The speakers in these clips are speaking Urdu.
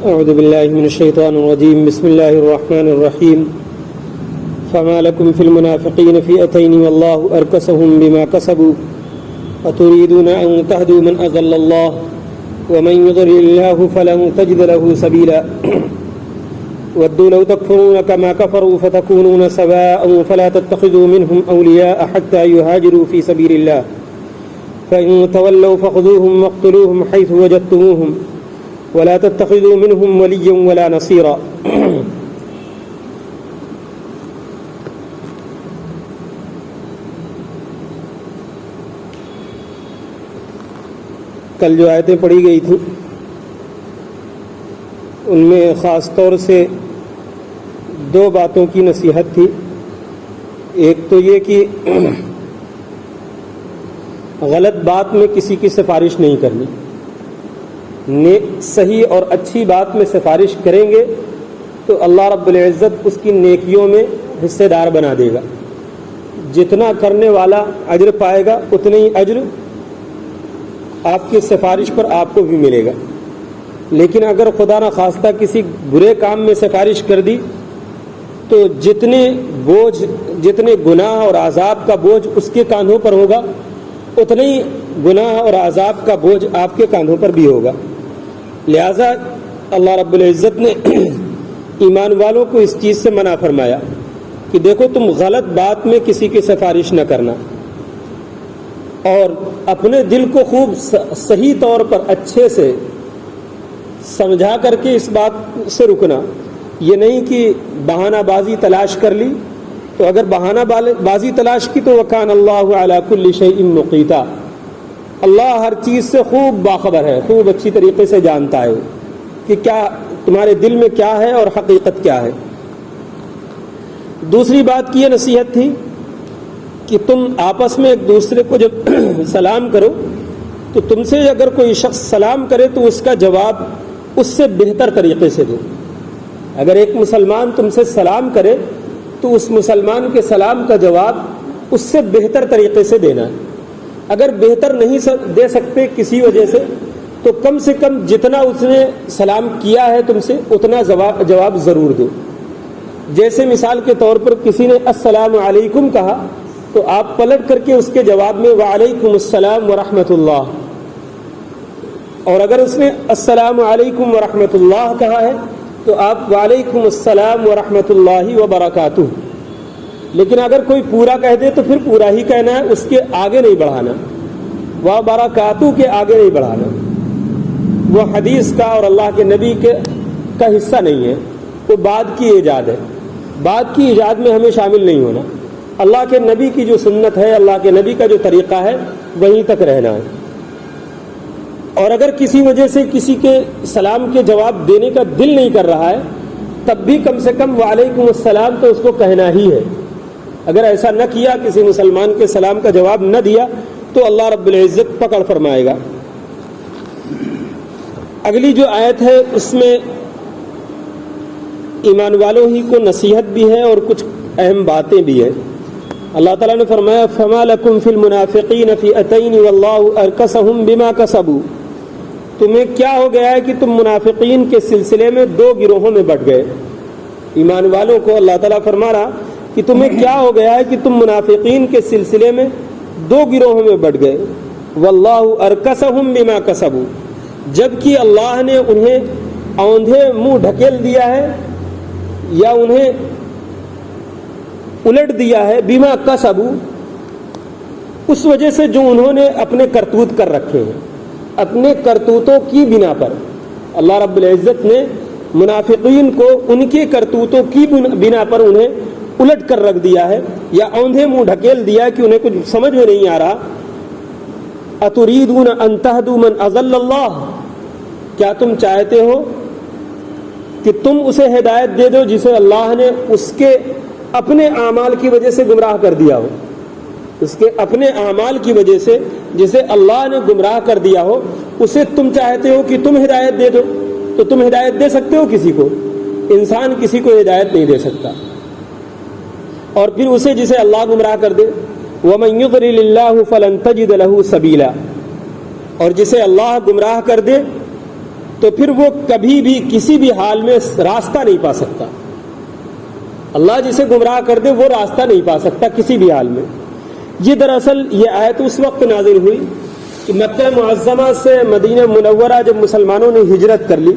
اعوذ باللہ من الشیطان الرجیم بسم اللہ الرحمن الرحیم فما لکم فی المنافقین فئتین واللہ ارکسہم بما کسبوا اتريدون ان تهدوا من اضل الله ومن يضلل الله فلن تجد له سبيلا ودوا لو تكفرون كما كفروا فتكونون سواء فلا تتخذوا منهم اولياء حتى يهاجروا في سبيل الله فإن تولوا فخذوهم واقتلوهم حيث وجدتموهم ولا تتخذوا منهم وليا ولا نصيرا. کل جو آیتیں پڑھی گئی تھیں ان میں خاص طور سے دو باتوں کی نصیحت تھی. ایک تو یہ کہ غلط بات میں کسی کی سفارش نہیں کرنی. صحیح اور اچھی بات میں سفارش کریں گے تو اللہ رب العزت اس کی نیکیوں میں حصے دار بنا دے گا. جتنا کرنے والا اجر پائے گا اتنا ہی اجر آپ کی سفارش پر آپ کو بھی ملے گا. لیکن اگر خدا نہ خواستہ کسی برے کام میں سفارش کر دی تو جتنے گناہ اور عذاب کا بوجھ اس کے کاندھوں پر ہوگا اتنا ہی گناہ اور عذاب کا بوجھ آپ کے کاندھوں پر بھی ہوگا. لہذا اللہ رب العزت نے ایمان والوں کو اس چیز سے منع فرمایا کہ دیکھو تم غلط بات میں کسی کی سفارش نہ کرنا اور اپنے دل کو خوب صحیح طور پر اچھے سے سمجھا کر کے اس بات سے رکنا. یہ نہیں کہ بہانہ بازی تلاش کر لی تو اگر بہانہ بازی تلاش کی تو وکان اللہ علی کل شیء مقیتا. اللہ ہر چیز سے خوب باخبر ہے, خوب اچھی طریقے سے جانتا ہے کہ کیا تمہارے دل میں کیا ہے اور حقیقت کیا ہے. دوسری بات کی یہ نصیحت تھی کہ تم آپس میں ایک دوسرے کو جب سلام کرو تو تم سے اگر کوئی شخص سلام کرے تو اس کا جواب اس سے بہتر طریقے سے دو. اگر ایک مسلمان تم سے سلام کرے تو اس مسلمان کے سلام کا جواب اس سے بہتر طریقے سے دینا ہے. اگر بہتر نہیں دے سکتے کسی وجہ سے تو کم سے کم جتنا اس نے سلام کیا ہے تم سے اتنا جواب ضرور دو. جیسے مثال کے طور پر کسی نے السلام علیکم کہا تو آپ پلٹ کر کے اس کے جواب میں وعلیکم السلام ورحمۃ اللہ, اور اگر اس نے السلام علیکم ورحمۃ اللہ کہا ہے تو آپ وعلیکم السلام ورحمۃ اللہ وبرکاتہ. لیکن اگر کوئی پورا کہہ دے تو پھر پورا ہی کہنا ہے, اس کے آگے نہیں بڑھانا, وبرکاتہ کے آگے نہیں بڑھانا. وہ حدیث کا اور اللہ کے نبی کا حصہ نہیں ہے, وہ بعد کی ایجاد ہے. بعد کی ایجاد میں ہمیں شامل نہیں ہونا. اللہ کے نبی کی جو سنت ہے, اللہ کے نبی کا جو طریقہ ہے وہیں تک رہنا ہے. اور اگر کسی وجہ سے کسی کے سلام کے جواب دینے کا دل نہیں کر رہا ہے تب بھی کم سے کم وعلیکم السلام تو اس کو کہنا ہی ہے. اگر ایسا نہ کیا, کسی مسلمان کے سلام کا جواب نہ دیا تو اللہ رب العزت پکڑ فرمائے گا. اگلی جو آیت ہے اس میں ایمان والوں ہی کو نصیحت بھی ہے اور کچھ اہم باتیں بھی ہیں. اللہ تعالیٰ نے فرمایا فما لکم فی المنافقین فئتین واللہ ارکسہم بما کسبوا. تمہیں کیا ہو گیا ہے کہ تم منافقین کے سلسلے میں دو گروہوں میں بٹ گئے. ایمان والوں کو اللہ تعالیٰ فرما رہا کہ تمہیں کیا ہو گیا ہے کہ تم منافقین کے سلسلے میں دو گروہوں میں بٹ گئے. واللہ ارکسہم بما کسبوا, جبکہ اللہ نے انہیں اوندھے منہ ڈھکیل دیا ہے یا انہیں الٹ دیا ہے بما کسبوا, اس وجہ سے جو انہوں نے اپنے کرتوت کر رکھے ہیں, اپنے کرتوتوں کی بنا پر. اللہ رب العزت نے منافقین کو ان کے کرتوتوں کی بنا پر انہیں الٹ کر رکھ دیا ہے یا اوندھے منہ ڈھکیل دیا ہے کہ انہیں کچھ سمجھ میں نہیں آ رہا. اتریدون ان تهدوا من اضل اللہ, کیا تم چاہتے ہو کہ تم اسے ہدایت دے دو جسے اللہ نے اس کے اپنے اعمال کی وجہ سے گمراہ کر دیا ہو. اس کے اپنے اعمال کی وجہ سے جسے اللہ نے گمراہ کر دیا ہو اسے تم چاہتے ہو کہ تم ہدایت دے دو. تو تم ہدایت دے سکتے ہو کسی کو؟ انسان کسی کو ہدایت نہیں دے سکتا. اور پھر اسے جسے اللہ گمراہ کر دے وَمَن يُضْلِلِ اللَّهُ فَلَن تَجِدَ لَهُ سَبِيلًا, اور جسے اللہ گمراہ کر دے تو پھر وہ کبھی بھی کسی بھی حال میں راستہ نہیں پا سکتا. اللہ جسے گمراہ کر دے وہ راستہ نہیں پا سکتا کسی بھی حال میں. یہ دراصل یہ آیت اس وقت نازل ہوئی کہ مکہ معظمہ سے مدینہ منورہ جب مسلمانوں نے ہجرت کر لی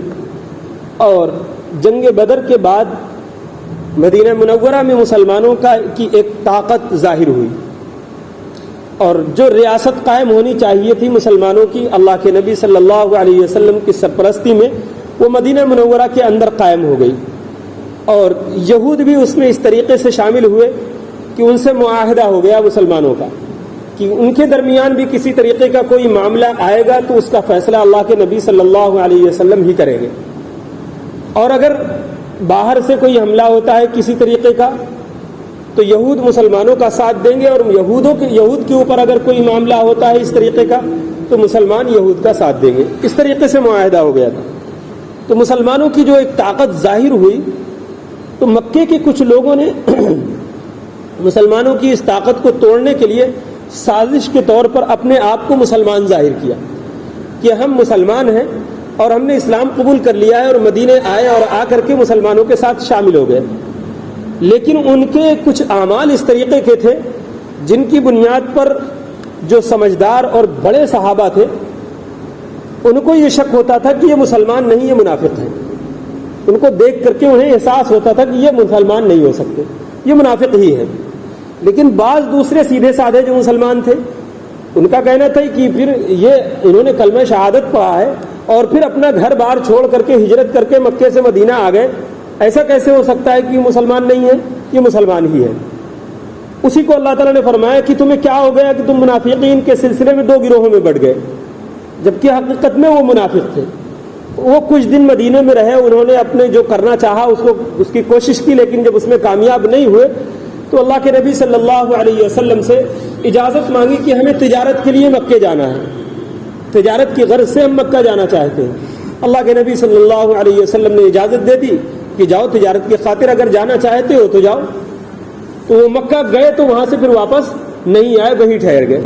اور جنگ بدر کے بعد مدینہ منورہ میں مسلمانوں کی ایک طاقت ظاہر ہوئی اور جو ریاست قائم ہونی چاہیے تھی مسلمانوں کی اللہ کے نبی صلی اللہ علیہ وسلم کی سرپرستی میں وہ مدینہ منورہ کے اندر قائم ہو گئی. اور یہود بھی اس میں اس طریقے سے شامل ہوئے کہ ان سے معاہدہ ہو گیا مسلمانوں کا کہ ان کے درمیان بھی کسی طریقے کا کوئی معاملہ آئے گا تو اس کا فیصلہ اللہ کے نبی صلی اللہ علیہ وسلم ہی کریں گے. اور اگر باہر سے کوئی حملہ ہوتا ہے کسی طریقے کا تو یہود مسلمانوں کا ساتھ دیں گے، اور یہود کے اوپر اگر کوئی معاملہ ہوتا ہے اس طریقے کا تو مسلمان یہود کا ساتھ دیں گے. اس طریقے سے معاہدہ ہو گیا تھا. تو مسلمانوں کی جو ایک طاقت ظاہر ہوئی تو مکے کے کچھ لوگوں نے مسلمانوں کی اس طاقت کو توڑنے کے لیے سازش کے طور پر اپنے آپ کو مسلمان ظاہر کیا کہ ہم مسلمان ہیں اور ہم نے اسلام قبول کر لیا ہے، اور مدینے آئے اور آ کر کے مسلمانوں کے ساتھ شامل ہو گئے. لیکن ان کے کچھ اعمال اس طریقے کے تھے جن کی بنیاد پر جو سمجھدار اور بڑے صحابہ تھے ان کو یہ شک ہوتا تھا کہ یہ مسلمان نہیں، یہ منافق ہیں. ان کو دیکھ کر کے انہیں احساس ہوتا تھا کہ یہ مسلمان نہیں ہو سکتے، یہ منافق ہی ہیں. لیکن بعض دوسرے سیدھے سادھے جو مسلمان تھے ان کا کہنا تھا کہ پھر یہ انہوں نے کلمہ شہادت پڑھا ہے اور پھر اپنا گھر بار چھوڑ کر کے ہجرت کر کے مکے سے مدینہ آ گئے، ایسا کیسے ہو سکتا ہے کہ یہ مسلمان نہیں ہے، یہ مسلمان ہی ہے. اسی کو اللہ تعالیٰ نے فرمایا کہ تمہیں کیا ہو گیا کہ تم منافقین کے سلسلے میں دو گروہوں میں بٹ گئے، جبکہ حقیقت میں وہ منافق تھے. وہ کچھ دن مدینے میں رہے، انہوں نے اپنے جو کرنا چاہا اس کی کوشش کی، لیکن جب اس میں کامیاب نہیں ہوئے تو اللہ کے نبی صلی اللہ علیہ وسلم سے اجازت مانگی کہ ہمیں تجارت کے لیے مکے جانا ہے، تجارت کی غرض سے ہم مکہ جانا چاہتے ہیں. اللہ کے نبی صلی اللہ علیہ وسلم نے اجازت دے دی کہ جاؤ، تجارت کی خاطر اگر جانا چاہتے ہو تو جاؤ. تو وہ مکہ گئے تو وہاں سے پھر واپس نہیں آئے، وہیں ٹھہر گئے.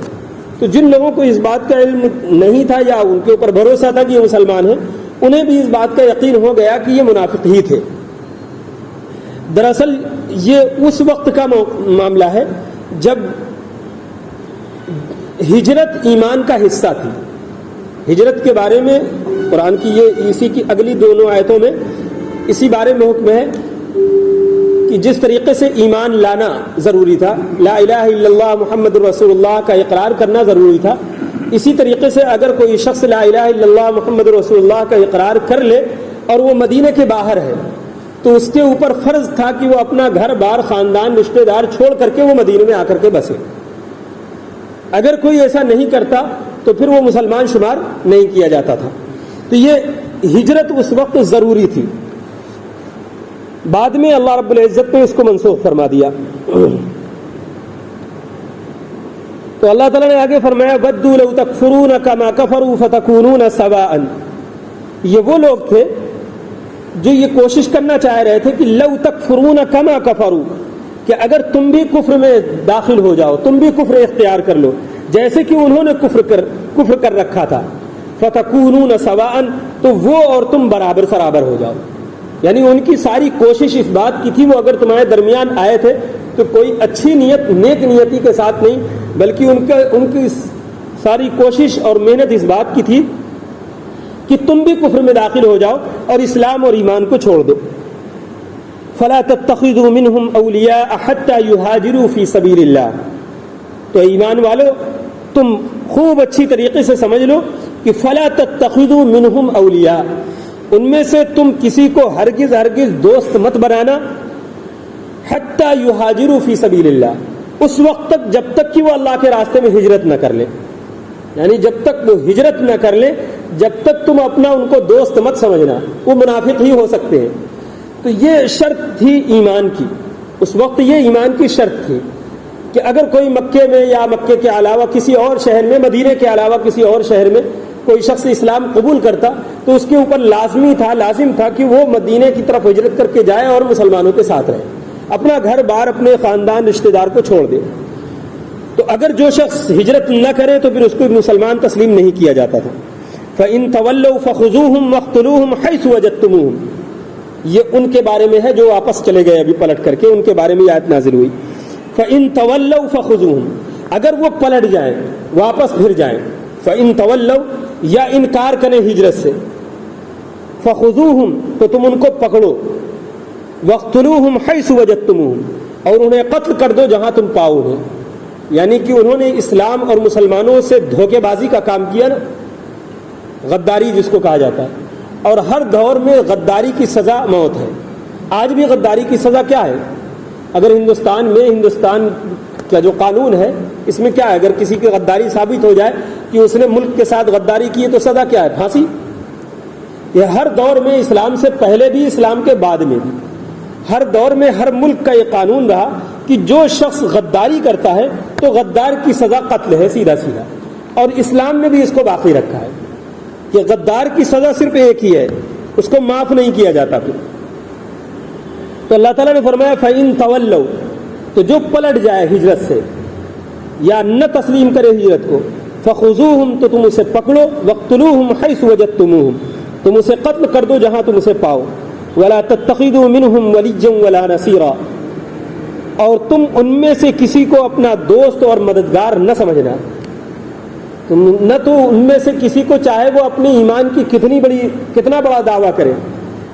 تو جن لوگوں کو اس بات کا علم نہیں تھا یا ان کے اوپر بھروسہ تھا کہ یہ مسلمان ہیں، انہیں بھی اس بات کا یقین ہو گیا کہ یہ منافق ہی تھے. دراصل یہ اس وقت کا معاملہ ہے جب ہجرت ایمان کا حصہ تھی. ہجرت کے بارے میں قرآن کی اسی کی اگلی دونوں آیتوں میں اسی بارے میں حکم ہے کہ جس طریقے سے ایمان لانا ضروری تھا، لا الہ الا اللہ محمد رسول اللہ کا اقرار کرنا ضروری تھا، اسی طریقے سے اگر کوئی شخص لا الہ الا اللہ محمد رسول اللہ کا اقرار کر لے اور وہ مدینہ کے باہر ہے تو اس کے اوپر فرض تھا کہ وہ اپنا گھر بار خاندان رشتہ دار چھوڑ کر کے وہ مدینہ میں آ کر کے بسے. اگر کوئی ایسا نہیں کرتا تو پھر وہ مسلمان شمار نہیں کیا جاتا تھا. تو یہ ہجرت اس وقت ضروری تھی. بعد میں اللہ رب العزت نے اس کو منسوخ فرما دیا. تو اللہ تعالیٰ نے آگے فرمایا وَدُّوا لَوْ تَكْفُرُونَ كَمَا كَفَرُوا فَتَكُونُونَ سَوَاءً. یہ وہ لوگ تھے جو یہ کوشش کرنا چاہ رہے تھے کہ لَوْ تَكْفُرُونَ كَمَا كَفَرُوا، کہ اگر تم بھی کفر میں داخل ہو جاؤ، تم بھی کفر اختیار کر لو جیسے کہ انہوں نے کفر کر رکھا تھا، فَتَكُونُونَ سَوَاءً، تو وہ اور تم برابر سرابر ہو جاؤ. یعنی ان کی ساری کوشش اس بات کی تھی وہ اگر تمہارے درمیان آئے تھے تو کوئی اچھی نیت نیک نیتی کے ساتھ نہیں، بلکہ ان کی ساری کوشش اور محنت اس بات کی تھی کہ تم بھی کفر میں داخل ہو جاؤ اور اسلام اور ایمان کو چھوڑ دو. فَلَا تَتَّخِذُوا مِنْهُمْ أَوْلِيَاءَ حَتَّى يُهَاجِرُوا فِي سَبِيلِ اللَّهِ. تو ایمان والو تم خوب اچھی طریقے سے سمجھ لو کہ فَلَا تَتَّخِذُوا مِنْهُمْ أَوْلِيَاءَ، ان میں سے تم کسی کو ہرگز دوست مت بنانا، حَتَّى يُهَاجِرُوا فِي سَبِيلِ اللَّهِ، اس وقت تک جب تک کہ وہ اللہ کے راستے میں ہجرت نہ کر لیں. یعنی جب تک وہ ہجرت نہ کر لیں جب تک تم اپنا ان کو دوست مت سمجھنا، وہ منافق ہی ہو سکتے ہیں. تو یہ شرط تھی ایمان کی، اس وقت یہ ایمان کی شرط تھی کہ اگر کوئی مکے میں یا مکے کے علاوہ کسی اور شہر میں، مدینے کے علاوہ کسی اور شہر میں کوئی شخص اسلام قبول کرتا تو اس کے اوپر لازم تھا کہ وہ مدینے کی طرف ہجرت کر کے جائے اور مسلمانوں کے ساتھ رہے، اپنا گھر بار اپنے خاندان رشتہ دار کو چھوڑ دے. تو اگر جو شخص ہجرت نہ کرے تو پھر اس کو مسلمان تسلیم نہیں کیا جاتا تھا. فَإِن تَوَلَّوْا فَخُذُوهُمْ وَاقْتُلُوهُمْ حَيْثُ وَجَدتُّمُوهُمْ، یہ ان کے بارے میں ہے جو واپس چلے گئے ابھی پلٹ کر کے، ان کے بارے میں آیت نازل ہوئی. فَإِن تَوَلَّوْا فَخُذُوهُمْ، اگر وہ پلٹ جائیں، واپس پھر جائیں، فَإِن تَوَلَّوْا یا انکار کریں ہجرت سے، فَخُذُوهُمْ تو تم ان کو پکڑو، وَاقْتُلُوهُمْ حَيْثُ وَجَدتُّمُوهُمْ اور انہیں قتل کر دو جہاں تم پاؤ انہیں. یعنی کہ انہوں نے اسلام اور مسلمانوں سے دھوکے بازی کا کام کیا نا، غداری جس کو کہا جاتا ہے، اور ہر دور میں غداری کی سزا موت ہے. آج بھی غداری کی سزا کیا ہے؟ اگر ہندوستان کا جو قانون ہے اس میں کیا ہے، اگر کسی کی غداری ثابت ہو جائے کہ اس نے ملک کے ساتھ غداری کی ہے تو سزا کیا ہے؟ پھانسی. یہ ہر دور میں، اسلام سے پہلے بھی اسلام کے بعد میں بھی، ہر دور میں ہر ملک کا یہ قانون رہا کہ جو شخص غداری کرتا ہے تو غدار کی سزا قتل ہے، سیدھا سیدھا. اور اسلام نے بھی اس کو باقی رکھا ہے کہ غدار کی سزا صرف ایک ہی ہے، اس کو معاف نہیں کیا جاتا. پھر تو اللہ تعالیٰ نے فرمایا فَإِن تَوَلَّوْا، تو جو پلٹ جائے ہجرت سے یا نہ تسلیم کرے ہجرت کو، فَخُذُوهُمْ تو تم اسے پکڑو، وَاقْتُلُوهُمْ حَيْثُ وَجَدتُّمُوهُمْ تم اسے قتل کر دو جہاں تم اسے پاؤ. وَلَا تَتَّخِذُوا مِنْهُمْ وَلِيًّا وَلَا نَصِيرًا، اور تم ان میں سے کسی کو اپنا دوست اور مددگار نہ سمجھنا. تم نہ تو ان میں سے کسی کو، چاہے وہ اپنے ایمان کی کتنا بڑا دعویٰ کرے،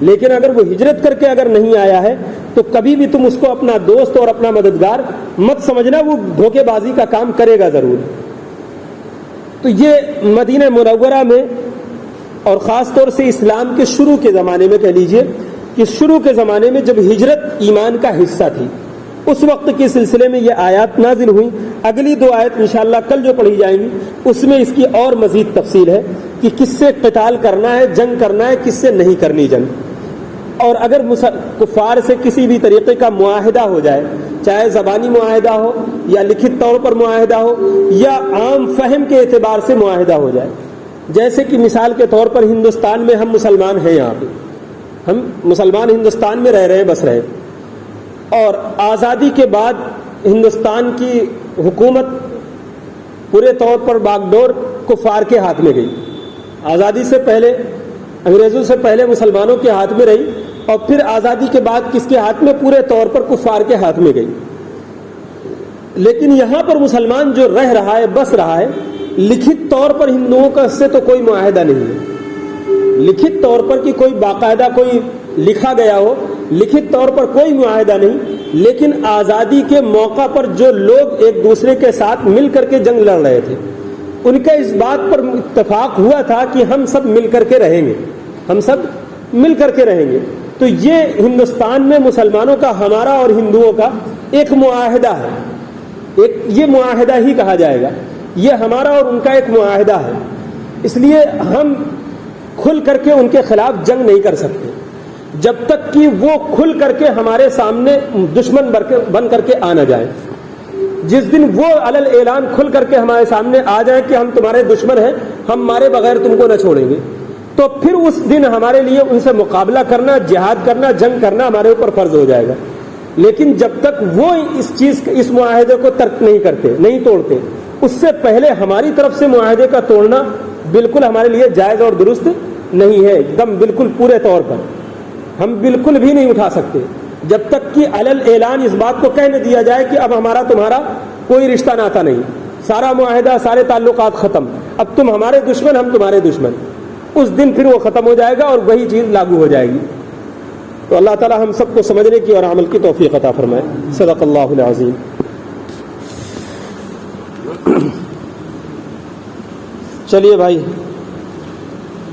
لیکن اگر وہ ہجرت کر کے اگر نہیں آیا ہے تو کبھی بھی تم اس کو اپنا دوست اور اپنا مددگار مت سمجھنا، وہ دھوکے بازی کا کام کرے گا ضرور. تو یہ مدینہ منورہ میں، اور خاص طور سے اسلام کے شروع کے زمانے میں، کہہ لیجئے کہ شروع کے زمانے میں جب ہجرت ایمان کا حصہ تھی، اس وقت کے سلسلے میں یہ آیات نازل ہوئی. اگلی دو آیت انشاءاللہ کل جو پڑھی جائیں گی اس میں اس کی اور مزید تفصیل ہے کہ کس سے قتال کرنا ہے، جنگ کرنا ہے، کس سے نہیں کرنی جنگ. اور اگر کفار سے کسی بھی طریقے کا معاہدہ ہو جائے، چاہے زبانی معاہدہ ہو یا لکھت طور پر معاہدہ ہو یا عام فہم کے اعتبار سے معاہدہ ہو جائے، جیسے کہ مثال کے طور پر ہندوستان میں ہم مسلمان ہیں، یہاں پہ ہم مسلمان ہندوستان میں رہ رہے ہیں، بس رہے، اور آزادی کے بعد ہندوستان کی حکومت پورے طور پر باغ ڈور کفار کے ہاتھ میں گئی. آزادی سے پہلے، انگریزوں سے پہلے مسلمانوں کے ہاتھ میں رہی، اور پھر آزادی کے بعد کس کے ہاتھ میں؟ پورے طور پر کفار کے ہاتھ میں گئی. لیکن یہاں پر مسلمان جو رہ رہا ہے، بس رہا ہے، لکھت طور پر ہندوؤں کا اس سے تو کوئی معاہدہ نہیں ہے. لکھت طور پر کہ کوئی باقاعدہ کوئی لکھا گیا ہو، لکھت طور پر کوئی معاہدہ نہیں. لیکن آزادی کے موقع پر جو لوگ ایک دوسرے کے ساتھ مل کر کے جنگ لڑ رہے تھے، ان کا اس بات پر اتفاق ہوا تھا کہ ہم سب مل کر کے رہیں گے، ہم سب مل کر کے رہیں گے. تو یہ ہندوستان میں مسلمانوں کا، ہمارا اور ہندوؤں کا ایک معاہدہ ہے، یہ معاہدہ ہی کہا جائے گا. یہ ہمارا اور ان کا ایک معاہدہ ہے. اس لیے ہم کھل کر کے ان کے خلاف جنگ نہیں کر سکتے جب تک کہ وہ کھل کر کے ہمارے سامنے دشمن بن کر کے آ نہ جائے. جس دن وہ علل اعلان کھل کر کے ہمارے سامنے آ جائے کہ ہم تمہارے دشمن ہیں، ہم مارے بغیر تم کو نہ چھوڑیں گے، تو پھر اس دن ہمارے لیے ان سے مقابلہ کرنا، جہاد کرنا، جنگ کرنا ہمارے اوپر فرض ہو جائے گا. لیکن جب تک وہ اس معاہدے کو ترک نہیں کرتے، نہیں توڑتے، اس سے پہلے ہماری طرف سے معاہدے کا توڑنا بالکل ہمارے لیے جائز اور درست نہیں ہے. ایک دم بالکل پورے طور پر ہم بالکل بھی نہیں اٹھا سکتے جب تک کہ علل اعلان اس بات کو کہہ نہ دیا جائے کہ اب ہمارا تمہارا کوئی رشتہ ناتا نہیں، سارا معاہدہ، سارے تعلقات ختم، اب تم ہمارے دشمن، ہم تمہارے دشمن. اس دن پھر وہ ختم ہو جائے گا اور وہی چیز لاگو ہو جائے گی. تو اللہ تعالی ہم سب کو سمجھنے کی اور عمل کی توفیق عطا فرمائے. صدق اللہ العظیم. چلیے بھائی